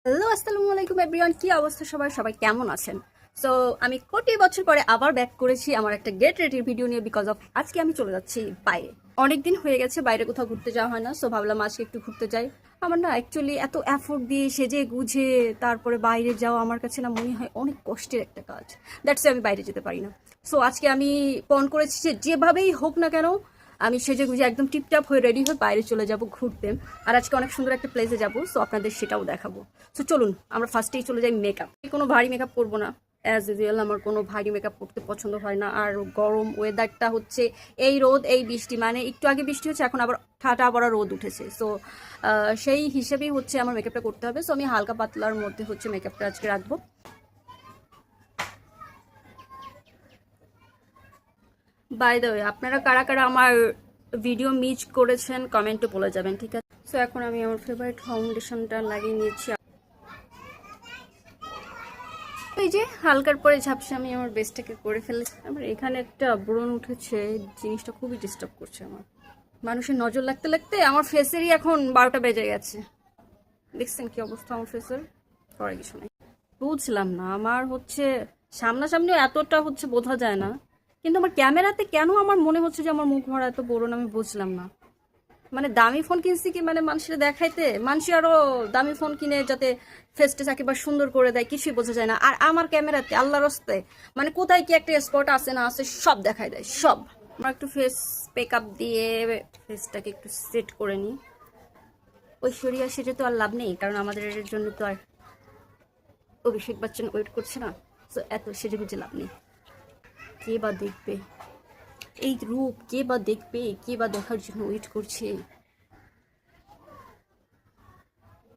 Hello, আসসালামু আলাইকুম everyone. কি অবস্থা সবাই? সবাই কেমন আছেন? সো আমি কোটি বছর পরে আবার ব্যাক করেছি আমার একটা গেট রেডির ভিডিও নিয়ে, বিকজ অফ আজকে আমি চলে যাচ্ছি বাইরে। অনেক দিন হয়ে গেছে বাইরে কোথাও ঘুরতে যাওয়া হয় না, সো ভাবলাম আজকে একটু ঘুরতে যাই। আমার না অ্যাকচুয়ালি এত এফোর্ট দিয়ে সেজে গুঝে তারপরে বাইরে যাওয়া আমার কাছে না মনে হয় অনেক কষ্টের একটা কাজ। দ্যাটস আমি বাইরে যেতে পারি না। সো আজকে আমি পণ করেছি যে যেভাবেই হোক না কেন আমি সেজে গুজে একদম টিপটাপ হয়ে রেডি হয়ে বাইরে চলে যাব ঘুরতে। আর আজকে অনেক সুন্দর একটা প্লেসে যাব, সো আপনাদের সেটাও দেখাবো। সো চলুন আমরা ফার্স্টেই চলে যাই মেকআপ। কোনো ভারী মেকআপ করবো না, অ্যাজ ইউজুয়াল আমার কোনো ভারী মেকআপ করতে পছন্দ হয় না। আর গরম ওয়েদারটা হচ্ছে, এই রোদ এই বৃষ্টি, মানে একটু আগে বৃষ্টি হচ্ছে, এখন আবার ঠাটা আবার রোদ উঠেছে। সো সেই হিসেবেই হচ্ছে আমার মেকআপটা করতে হবে। সো আমি হালকা পাতলার মধ্যে হচ্ছে মেকআপটা আজকে রাখবো। বাই দ্য ওয়ে, আপনারা কারা কারা আমার ভিডিও মিস করেছেন কমেন্টে বলে যাবেন, ঠিক আছে? সো এখন আমি আমার ফেভারিট ফাউন্ডেশনটা লাগিয়ে নিয়েছি। এই যে হালকার পরে ঝাপসা আমি আমার বেস্টটাকে করে ফেলেছি। আমার এখানে একটা ব্রণ উঠেছে, জিনিসটা খুবই ডিস্টার্ব করছে আমার। মানুষের নজর লাগতে লাগতে আমার ফেসেরই এখন 12টা বেজে গেছে। দেখছেন কি অবস্থা আমার ফেসের? করে কিছু নাই। বুঝলাম না, আমার হচ্ছে সামনাসামনি এতটা হচ্ছে বোঝা যায় না, কিন্তু আমার ক্যামেরাতে কেন আমার মনে হচ্ছে যে আমার মুখ ভরা এত বড় না, আমি বুঝলাম না। মানে দামি ফোন কিনছি কি মানে মানুষের দেখাইতে, মানুষ আরো দামি ফোন কিনে যাতে ফেসটা একেবারে সুন্দর করে দেয়, কিছুই বোঝা যায় না। আর আমার ক্যামেরাতে আল্লাহর রাস্তায় মানে কোথায় কি একটা স্পট আছে না আছে সব দেখাই দেয় সব। আমরা একটু ফেস মেকআপ দিয়ে ফেসটাকে একটু সেট করে নিই। ঐশ্বরিয়া সেটা তো আর লাভ নেই, কারণ আমাদের এর জন্য তো আর অভিষেক বচ্চন ওয়েট করছে না। তো এত সেজে গুজে লাভ নেই। কে বা দেখবে এই রূপ, কে বা দেখবে, কে বা দেখার জন্য ওয়েট করছে।